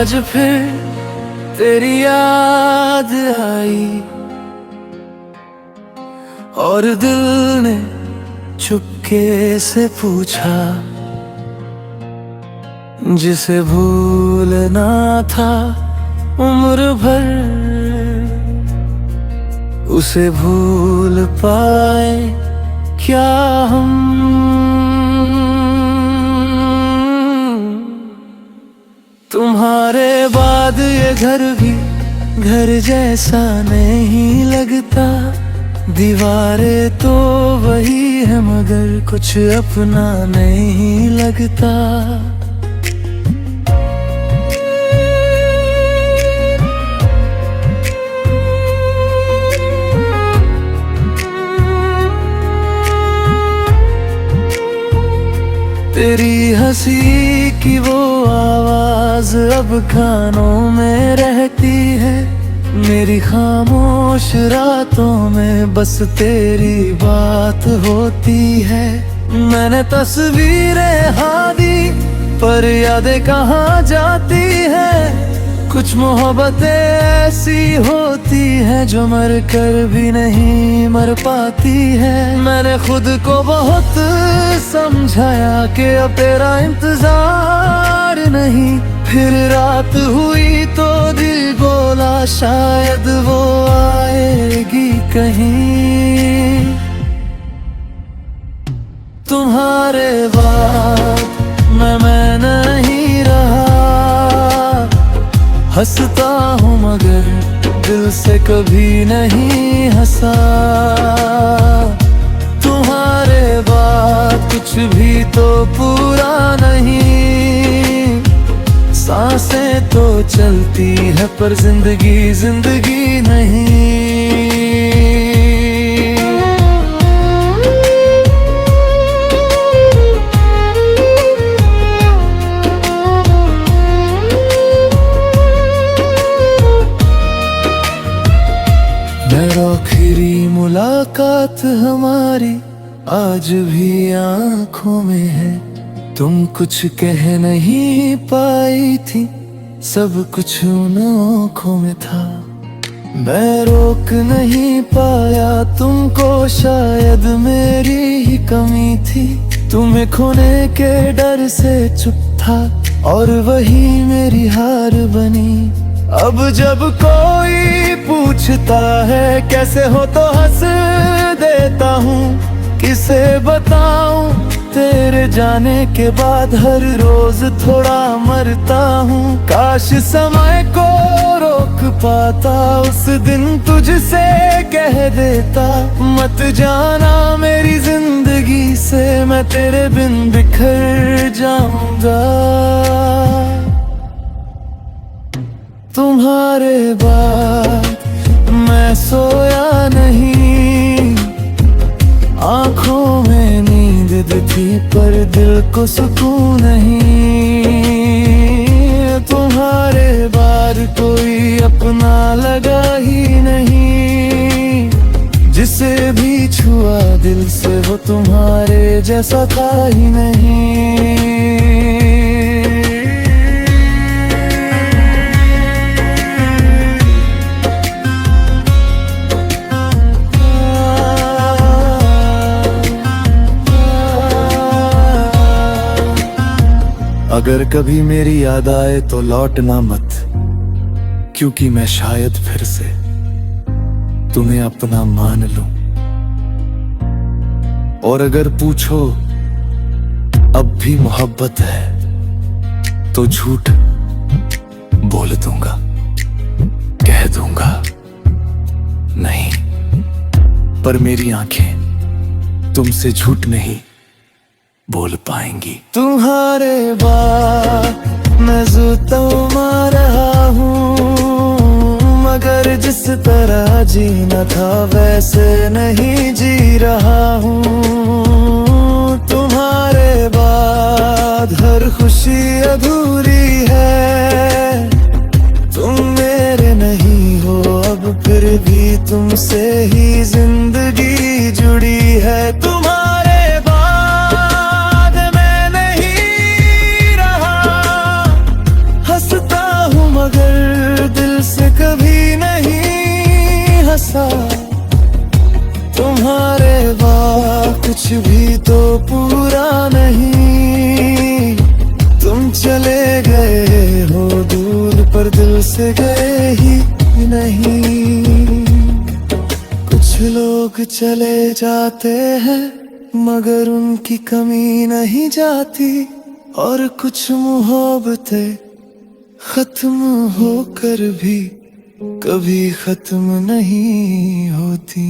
आज फिर तेरी याद आई और दिल ने चुपके से पूछा, जिसे भूलना था उम्र भर, उसे भूल पाए क्या हम। तुम्हारे बाद ये घर भी घर जैसा नहीं लगता, दीवारें तो वही है मगर कुछ अपना नहीं लगता। तेरी हंसी की वो आवाज अब कानों में रहती है, मेरी खामोश रातों में बस तेरी बात होती है। मैंने तस्वीरें हाँ दी पर यादें कहाँ जाती है, कुछ मोहब्बतें ऐसी होती है जो मर कर भी नहीं मर पाती है। मैंने खुद को बहुत समझाया कि अब तेरा इंतजार नहीं, फिर रात हुई तो दिल बोला शायद वो आएगी कहीं। तुम्हारे बाद मैं नहीं रहा, हंसता हूँ मगर दिल से कभी नहीं हंसा। तुम्हारे बाद कुछ भी तो पूरा नहीं, सांसें तो चलती है पर जिंदगी जिंदगी नहीं। आखिरी मुलाकात हमारी आज भी आंखों में है, तुम कुछ कह नहीं पाई थी, सब कुछ उन आँखों में था। मैं रोक नहीं पाया तुमको, शायद मेरी ही कमी थी, तुम्हें खोने के डर से चुप था और वही मेरी हार बनी। अब जब कोई पूछता है कैसे हो तो हंस देता हूँ, किसे बताऊं तेरे जाने के बाद हर रोज थोड़ा मरता हूँ। काश समय को रोक पाता, उस दिन तुझसे कह देता मत जाना मेरी जिंदगी से, मैं तेरे बिन बिखर जाऊंगा। तुम्हारे बाद मैं सोया नहीं, आंखों में नींद थी पर दिल को सुकून नहीं। तुम्हारे बाद कोई अपना लगा ही नहीं, जिसे भी छुआ दिल से वो तुम्हारे जैसा था ही नहीं। अगर कभी मेरी याद आए तो लौटना मत, क्योंकि मैं शायद फिर से तुम्हें अपना मान लूं। और अगर पूछो अब भी मोहब्बत है तो झूठ बोल दूंगा, कह दूंगा नहीं, पर मेरी आंखें तुमसे झूठ नहीं बोल पाएंगी। तुम्हारे बाद मैं ज़ुतमा रहा हूँ, मगर जिस तरह जीना था वैसे नहीं जी रहा हूँ। तुम्हारे बाद हर खुशी अधूरी है, तुम मेरे नहीं हो अब फिर भी तुमसे ही जिंदगी जुड़ी है। तुम्हारे बाद मैं नहीं रहा, हंसता हूँ सा। तुम्हारे बाद कुछ भी तो पूरा नहीं। तुम चले गए हो दूर पर दिल से गए ही नहीं। कुछ लोग चले जाते हैं मगर उनकी कमी नहीं जाती, और कुछ मोहब्बतें खत्म होकर भी कभी खत्म नहीं होती।